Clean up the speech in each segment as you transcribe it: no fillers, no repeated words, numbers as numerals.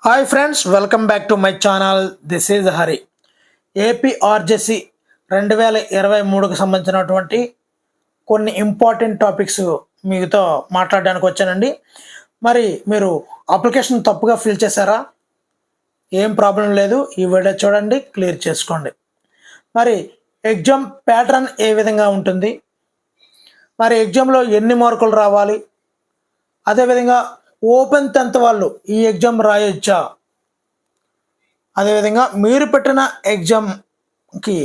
Hi friends, welcome back to my channel. This is Hari. APRJC 2023కు సంబంధించినటువంటి కొన్ని important topics మీతో మాట్లాడడానికి వచ్చానండి. మరి మీరు అప్లికేషన్ తప్పుగా ఫిల్ చేశారా? ఏం ప్రాబ్లం లేదు, ఈ వీడియో చూడండి, క్లియర్ చేసుకోండి. మరి ఎగ్జామ్ ప్యాటర్న్ ఏ విధంగా ఉంటుంది, మరి ఎగ్జామ్లో ఎన్ని మార్కులు రావాలి, అదేవిధంగా ఓపెన్ 10th వాళ్ళు ఈ ఎగ్జామ్ రాయొచ్చా, అదేవిధంగా మీరు పెట్టిన ఎగ్జామ్కి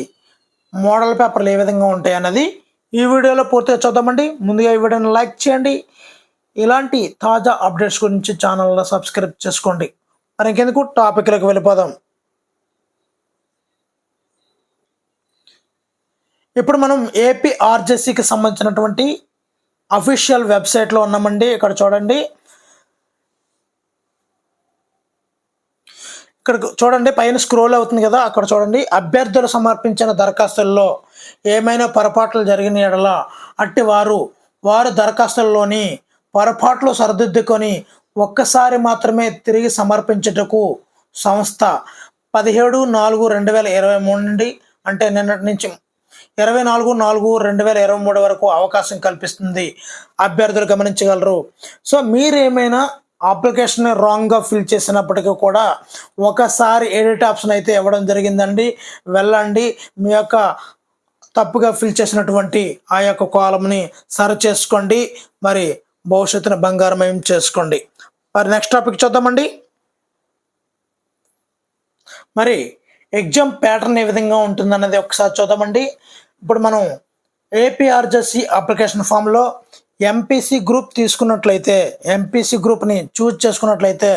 మోడల్ పేపర్లు ఏ విధంగా ఉంటాయి అన్నది ఈ వీడియోలో పూర్తిగా చూద్దామండి. ముందుగా ఈ వీడియోని లైక్ చేయండి. ఇలాంటి తాజా అప్డేట్స్ గురించి ఛానల్లో సబ్స్క్రైబ్ చేసుకోండి. మరి ఇంకెందుకు టాపిక్లోకి వెళ్ళిపోదాం. ఇప్పుడు మనం ఏపీఆర్జేసీకి సంబంధించినటువంటి అఫీషియల్ వెబ్సైట్లో ఉన్నామండి. ఇక్కడ చూడండి, ఇక్కడ చూడండి, పైన స్క్రోల్ అవుతుంది కదా, అక్కడ చూడండి, అభ్యర్థులు సమర్పించిన దరఖాస్తుల్లో ఏమైనా పొరపాట్లు జరిగిన ఎడల అట్టి వారు దరఖాస్తుల్లోని పొరపాట్లు సరిదిద్దుకొని ఒక్కసారి మాత్రమే తిరిగి సమర్పించుటకు సంస్థ 17/4/2023 నుండి, అంటే నిన్నటి నుంచి 24/4/2023 వరకు అవకాశం కల్పిస్తుంది. అభ్యర్థులు గమనించగలరు. సో మీరేమైనా అప్లికేషన్ రాంగ్గా ఫిల్ చేసినప్పటికీ కూడా ఒకసారి ఎడిట్ ఆప్షన్ అయితే ఇవ్వడం జరిగిందండి. వెళ్ళండి, మీ యొక్క తప్పుగా ఫిల్ చేసినటువంటి ఆ యొక్క కాలంని సరి చేసుకోండి. మరి భవిష్యత్తును బంగారమయం చేసుకోండి. మరి నెక్స్ట్ టాపిక్ చూద్దామండి. మరి ఎగ్జామ్ ప్యాటర్న్ ఏ విధంగా ఉంటుందన్నది ఒకసారి చూద్దామండి. ఇప్పుడు మనం ఏపీఆర్జేసీ అప్లికేషన్ ఫామ్లో ఎంపీసీ గ్రూప్ తీసుకున్నట్లయితే, ఎంపీసీ గ్రూప్ని చూజ్ చేసుకున్నట్లయితే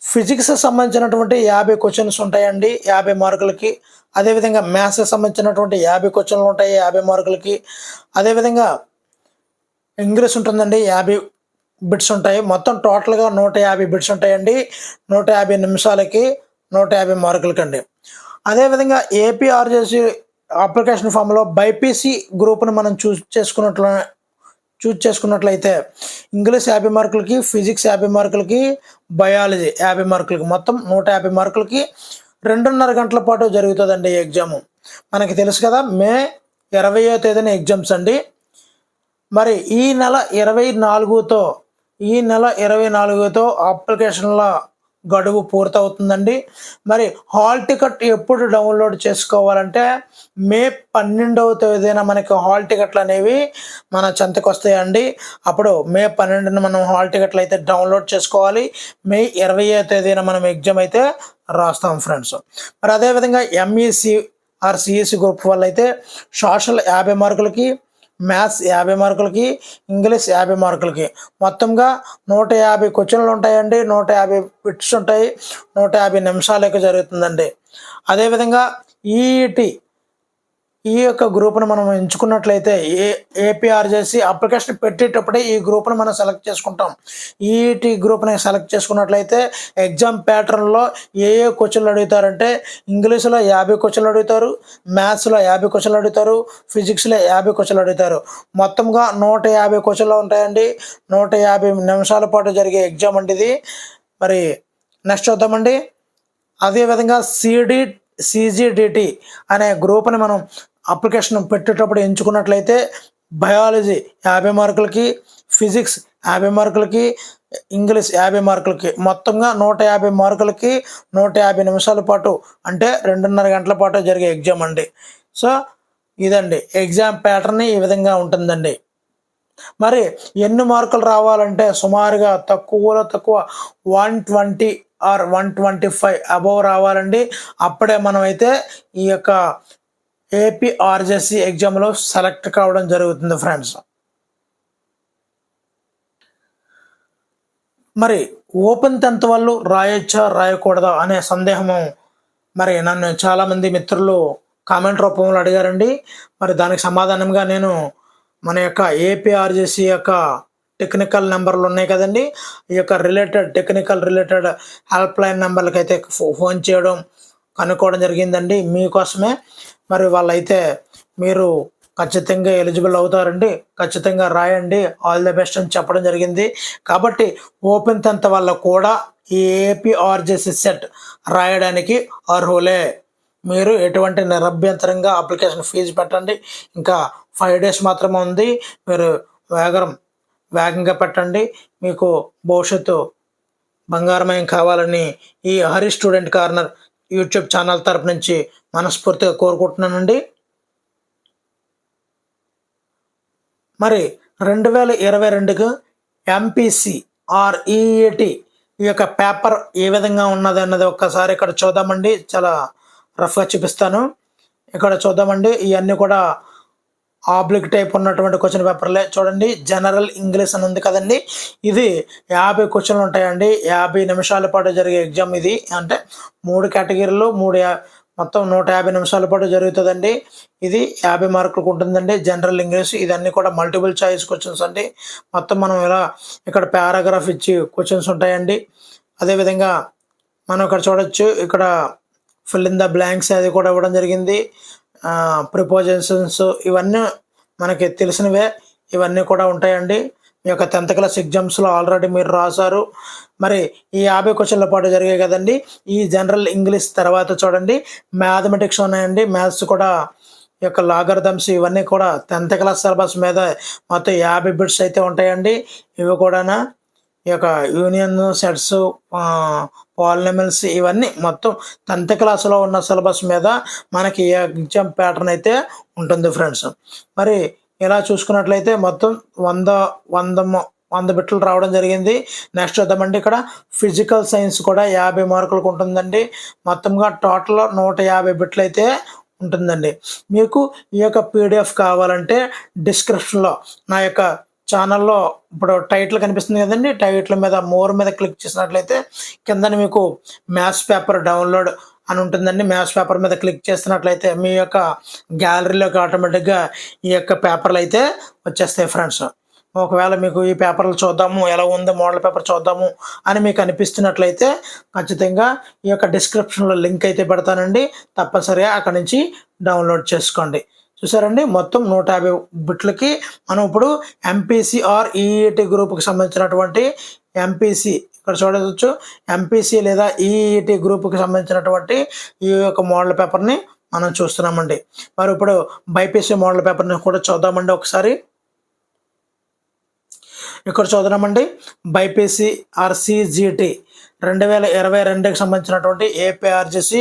ఫిజిక్స్ సంబంధించినటువంటి 50 క్వశ్చన్స్ ఉంటాయండి 50 మార్కులకి. అదేవిధంగా మ్యాథ్స్కి సంబంధించినటువంటి 50 క్వశ్చన్లు ఉంటాయి 50 మార్కులకి. అదేవిధంగా ఇంగ్లీష్ ఉంటుందండి, 50 బిట్స్ ఉంటాయి. మొత్తం టోటల్గా 150 బిట్స్ ఉంటాయండి. 150 నిమిషాలకి 150 మార్కులకండి. అదేవిధంగా ఏపీఆర్జేసీ అప్లికేషన్ ఫామ్లో బైపీసీ గ్రూప్ని మనం చూజ్ చేసుకున్నట్లయితే ఇంగ్లీష్ 50 మార్కులకి, ఫిజిక్స్ 50 మార్కులకి, బయాలజీ 50 మార్కులకి, మొత్తం 150 మార్కులకి 2.5 గంటల పాటు జరుగుతుందండి ఎగ్జాము. మనకి తెలుసు కదా, మే 20వ తేదీన ఎగ్జామ్స్ అండి. మరి ఈ నెల 24తో అప్లికేషన్ల గడువు పూర్తవుతుందండి. మరి హాల్ టికెట్ ఎప్పుడు డౌన్లోడ్ చేసుకోవాలంటే మే 12వ తేదీన మనకి హాల్ టికెట్లు అనేవి మన చెంతకు వస్తాయండి. అప్పుడు మే 12న మనం హాల్ టికెట్లు అయితే డౌన్లోడ్ చేసుకోవాలి. మే 20వ తేదీన మనం ఎగ్జామ్ అయితే రాస్తాం ఫ్రెండ్స్. మరి అదేవిధంగా ఎంఈసి ఆర్ సిఈసి గ్రూప్ వల్ల అయితే సోషల్ 50 మార్కులకి, మ్యాథ్స్ 50 మార్కులకి, ఇంగ్లీష్ 50 మార్కులకి, మొత్తంగా 150 క్వశ్చన్లు ఉంటాయండి. 150 బిట్స్ ఉంటాయి. 150 నిమిషాలకి జరుగుతుందండి. అదేవిధంగా ఈ యొక్క గ్రూప్ను మనం ఎంచుకున్నట్లయితే ఏపీఆర్జేసీ అప్లికేషన్ పెట్టేటప్పుడే ఈ గ్రూప్ను మనం సెలెక్ట్ చేసుకుంటాం. ఈఈటి గ్రూప్ని సెలెక్ట్ చేసుకున్నట్లయితే ఎగ్జామ్ ప్యాటర్న్లో ఏ క్వశ్చన్లు అడుగుతారంటే ఇంగ్లీష్లో 50 క్వశ్చన్లు అడుగుతారు, మ్యాథ్స్లో 50 క్వశ్చన్లు అడుగుతారు, ఫిజిక్స్లో 50 క్వశ్చన్లు అడుగుతారు. మొత్తంగా 150 క్వశ్చన్లు ఉంటాయండి. 150 నిమిషాల పాటు జరిగే ఎగ్జామ్ అండి ఇది. మరి నెక్స్ట్ చూద్దామండి. అదేవిధంగా సిజిడిటి అనే గ్రూప్ని మనం అప్లికేషన్ పెట్టేటప్పుడు ఎంచుకున్నట్లయితే బయాలజీ 50 మార్కులకి, ఫిజిక్స్ 50 మార్కులకి, ఇంగ్లీష్ 50 మార్కులకి, మొత్తంగా 150 మార్కులకి 150 నిమిషాల పాటు, అంటే 2.5 గంటల పాటు జరిగే ఎగ్జామ్ అండి. సో ఇదండి ఎగ్జామ్ ప్యాటర్న్, ఈ విధంగా ఉంటుందండి. మరి ఎన్ని మార్కులు రావాలంటే సుమారుగా తక్కువలో తక్కువ 120 ఆర్ 125 అబోవ్ రావాలండి. అప్పుడే మనం అయితే ఈ యొక్క ఏపీఆర్జేసీ ఎగ్జామ్లో సెలెక్ట్ కావడం జరుగుతుంది ఫ్రెండ్స్. మరి ఓపెన్ 10th వాళ్ళు రాయొచ్చా రాయకూడదా అనే సందేహము మరి నన్ను చాలామంది మిత్రులు కామెంట్ రూపంలో అడిగారండి. మరి దానికి సమాధానంగా నేను మన యొక్క ఏపీఆర్జేసీ యొక్క టెక్నికల్ నెంబర్లు ఉన్నాయి కదండి, ఈ యొక్క టెక్నికల్ రిలేటెడ్ హెల్ప్ లైన్ నెంబర్లకి అయితే ఫోన్ చేయడం కనుక్కోవడం జరిగిందండి మీకోసమే. మరి వాళ్ళైతే మీరు ఖచ్చితంగా ఎలిజిబుల్ అవుతారండి, ఖచ్చితంగా రాయండి, ఆల్ ది బెస్ట్ అని చెప్పడం జరిగింది. కాబట్టి ఓపెన్ 10th వాళ్ళకు కూడా ఈ ఏపీఆర్జేసీ సెట్ రాయడానికి అర్హులే. మీరు ఎటువంటి నిరభ్యంతరంగా అప్లికేషన్ ఫీజు పెట్టండి. ఇంకా 5 డేస్ మాత్రమే ఉంది. మీరు వేగంగా పెట్టండి. మీకు భవిష్యత్తు బంగారమయం కావాలని ఈ Hari student corner YouTube channel తరపు నుంచి మనస్ఫూర్తిగా కోరుకుంటున్నానండి. మరి 2022కు ఎంపీసీ ఆర్ ఈఏటి ఈ యొక్క పేపర్ ఏ విధంగా ఉన్నది అన్నది ఒక్కసారి ఇక్కడ చూద్దామండి. చాలా రఫ్గా చూపిస్తాను. ఇక్కడ చూద్దామండి. ఇవన్నీ కూడా ఆబ్లిక్ టైప్ ఉన్నటువంటి క్వశ్చన్ పేపర్లే. చూడండి, జనరల్ ఇంగ్లీష్ అని ఉంది కదండి. ఇది 50 క్వశ్చన్లు ఉంటాయండి. 50 నిమిషాల పాటు జరిగే ఎగ్జామ్ ఇది. అంటే 3 కేటగిరీలు మొత్తం 150 నిమిషాల పాటు జరుగుతుందండి. ఇది 50 మార్కులకు ఉంటుందండి. జనరల్ ఇంగ్లీష్ ఇదన్నీ కూడా మల్టిపుల్ చాయిస్ క్వశ్చన్స్ అండి. మొత్తం మనం ఇలా ఇక్కడ పారాగ్రాఫ్ ఇచ్చి క్వశ్చన్స్ ఉంటాయండి. అదేవిధంగా మనం ఇక్కడ చూడొచ్చు, ఇక్కడ ఫిల్ ఇన్ ద బ్లాంక్స్ అది కూడా ఇవ్వడం జరిగింది. ప్రిపోజిషన్స్ ఇవన్నీ మనకి తెలిసినవే, ఇవన్నీ కూడా ఉంటాయండి. మీ యొక్క 10th క్లాస్ ఎగ్జామ్స్లో ఆల్రెడీ మీరు రాశారు. మరి ఈ 50 క్వశ్చన్ల పాటు జరిగాయి కదండి. ఈ జనరల్ ఇంగ్లీష్ తర్వాత చూడండి మ్యాథమెటిక్స్ ఉన్నాయండి. మ్యాథ్స్ కూడా ఈ యొక్క లాగరిథమ్స్ ఇవన్నీ కూడా 10th క్లాస్ సిలబస్ మీద మొత్తం 50 బిట్స్ అయితే ఉంటాయండి. ఇవి కూడా ఈ యొక్క యూనియన్ సెట్స్, పాలినామియల్స్ ఇవన్నీ మొత్తం 10th క్లాస్లో ఉన్న సిలబస్ మీద మనకి ఎగ్జామ్ ప్యాటర్న్ అయితే ఉంటుంది ఫ్రెండ్స్. మరి ఇలా చూసుకున్నట్లయితే మొత్తం 100 బిట్లు రావడం జరిగింది. నెక్స్ట్ చూద్దామండి, ఇక్కడ ఫిజికల్ సైన్స్ కూడా 50 మార్కులకు ఉంటుందండి. మొత్తంగా టోటల్ 150 బిట్లు అయితే ఉంటుందండి. మీకు ఈ యొక్క పీడిఎఫ్ కావాలంటే డిస్క్రిప్షన్లో నా యొక్క ఛానల్లో ఇప్పుడు టైటిల్ కనిపిస్తుంది కదండి, టైటిల్ మీద మోర్ మీద క్లిక్ చేసినట్లయితే కింద మీకు మ్యాథ్స్ పేపర్ డౌన్లోడ్ అని ఉంటుందండి. మ్యాథ్స్ పేపర్ మీద క్లిక్ చేస్తున్నట్లయితే మీ యొక్క గ్యాలరీలోకి ఆటోమేటిక్గా ఈ యొక్క పేపర్లు అయితే వచ్చేస్తాయి ఫ్రెండ్స్. ఒకవేళ మీకు ఈ పేపర్లు చూద్దాము, ఎలా ఉంది మోడల్ పేపర్ చూద్దాము అని మీకు అనిపిస్తున్నట్లయితే ఖచ్చితంగా ఈ యొక్క డిస్క్రిప్షన్లో లింక్ అయితే పెడతానండి. తప్పనిసరిగా అక్కడి నుంచి డౌన్లోడ్ చేసుకోండి. చూసారండి, మొత్తం 150 బిట్లకి మనం ఇప్పుడు ఎంపీసీ ఆర్ ఈఈటి గ్రూప్కి సంబంధించినటువంటి ఎంపీసీ ఇక్కడ చూడవచ్చు. ఎంపీసీ లేదా ఈఈటి గ్రూప్కి సంబంధించినటువంటి ఈ యొక్క మోడల్ పేపర్ని మనం చూస్తున్నామండి. మరి ఇప్పుడు బైపీసీ మోడల్ పేపర్ని కూడా చూద్దామండి ఒకసారి. ఇక్కడ చూద్దామండి, బైపీసీ ఆర్ సిజిటి 2022కి సంబంధించినటువంటి ఏపీఆర్జేసీ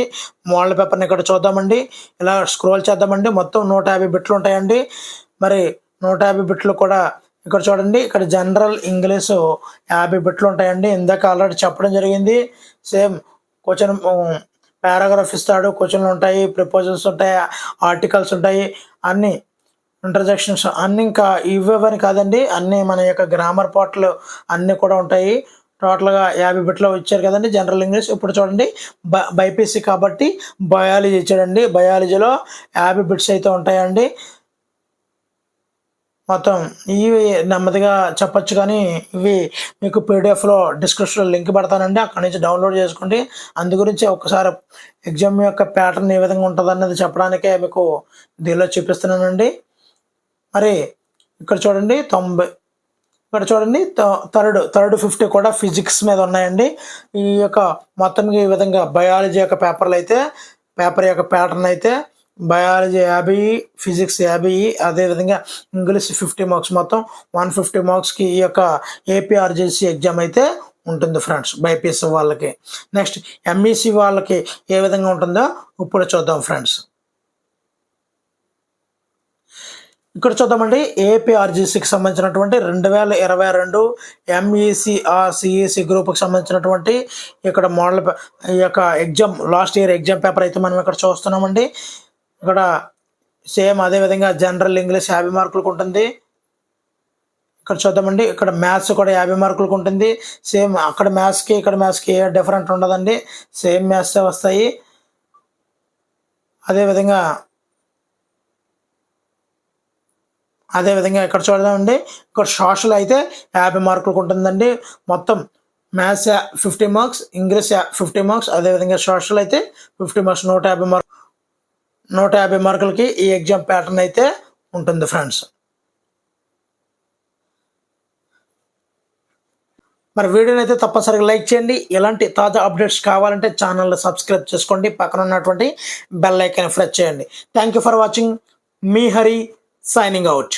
మోడల్ పేపర్ని ఇక్కడ చూద్దామండి. ఇలా స్క్రోల్ చేద్దామండి. మొత్తం 150 బిట్లు ఉంటాయండి. మరి 150 బిట్లు కూడా ఇక్కడ చూడండి, ఇక్కడ జనరల్ ఇంగ్లీషు 50 బిట్లు ఉంటాయండి. ఇందాక ఆల్రెడీ చెప్పడం జరిగింది. సేమ్ క్వశ్చన్ పారాగ్రాఫ్ ఇస్తాడు, క్వశ్చన్లు ఉంటాయి, ప్రపోజల్స్ ఉంటాయి, ఆర్టికల్స్ ఉంటాయి, అన్నీ ఇంటర్జెక్షన్స్ అన్నీ ఇంకా ఇవ్వని కాదండి, అన్నీ మన యొక్క గ్రామర్ పార్ట్లు అన్నీ కూడా ఉంటాయి. టోటల్గా 50 బిట్లో ఇచ్చారు కదండి జనరల్ ఇంగ్లీష్. ఇప్పుడు చూడండి, బైపీసీ కాబట్టి బయాలజీ ఇచ్చాడండి. బయాలజీలో 50 బిట్స్ అయితే ఉంటాయండి. మొత్తం ఇవి నెమ్మదిగా చెప్పచ్చు, కానీ ఇవి మీకు పీడిఎఫ్లో డిస్క్రిప్షన్లో లింక్ పెడతానండి, అక్కడి నుంచి డౌన్లోడ్ చేసుకోండి. అందు గురించి ఒకసారి ఎగ్జామ్ యొక్క ప్యాటర్న్ ఏ విధంగా ఉంటుంది అన్నది చెప్పడానికే మీకు దీనిలో చూపిస్తున్నానండి. మరి ఇక్కడ చూడండి ఇక్కడ చూడండి థర్డ్ 50 కూడా ఫిజిక్స్ మీద ఉన్నాయండి. ఈ యొక్క మొత్తం ఈ విధంగా బయాలజీ యొక్క పేపర్ యొక్క ప్యాటర్న్ అయితే బయాలజీ 50, ఫిజిక్స్ 50, అదేవిధంగా ఇంగ్లీష్ 50 మార్క్స్, మొత్తం 150 మార్క్స్కి ఈ యొక్క ఏపీఆర్జేసీ ఎగ్జామ్ అయితే ఉంటుంది ఫ్రెండ్స్ బైపీసీ వాళ్ళకి. నెక్స్ట్ ఎంఈసీ వాళ్ళకి ఏ విధంగా ఉంటుందో ఇప్పుడు చూద్దాం ఫ్రెండ్స్. ఇక్కడ చూద్దామండి, ఏపీఆర్జీసీకి సంబంధించినటువంటి 2022 ఎంఈసీ సిఈసి గ్రూప్కి సంబంధించినటువంటి ఇక్కడ మోడల్ ఈ యొక్క exam last year exam paper అయితే మనం ఇక్కడ చూస్తున్నామండి. ఇక్కడ సేమ్ అదేవిధంగా జనరల్ ఇంగ్లీష్ 50 మార్కులకు ఉంటుంది. ఇక్కడ చూద్దామండి, ఇక్కడ మ్యాథ్స్ కూడా 50 మార్కులకు ఉంటుంది. సేమ్ అక్కడ మ్యాథ్స్కి ఇక్కడ మ్యాథ్స్కి ఏ డిఫరెంట్ ఉండదండి, సేమ్ మ్యాథ్సే వస్తాయి. అదేవిధంగా ఇక్కడ చూద్దామండి, ఇక్కడ సోషల్ అయితే 50 మార్కులకు ఉంటుందండి. మొత్తం మ్యాథ్స్ 50 మార్క్స్, ఇంగ్లీష్ 50 మార్క్స్, అదేవిధంగా సోషల్ అయితే 50 మార్క్స్, 150 మార్కులకి ఈ ఎగ్జామ్ ప్యాటర్న్ అయితే ఉంటుంది ఫ్రెండ్స్. మరి వీడియోని అయితే తప్పనిసరిగా లైక్ చేయండి. ఇలాంటి తాజా అప్డేట్స్ కావాలంటే ఛానల్ని సబ్స్క్రైబ్ చేసుకోండి. పక్కన ఉన్నటువంటి బెల్ ఐకాన్ ప్రెస్ చేయండి. Thank you for watching. Me Hari signing out.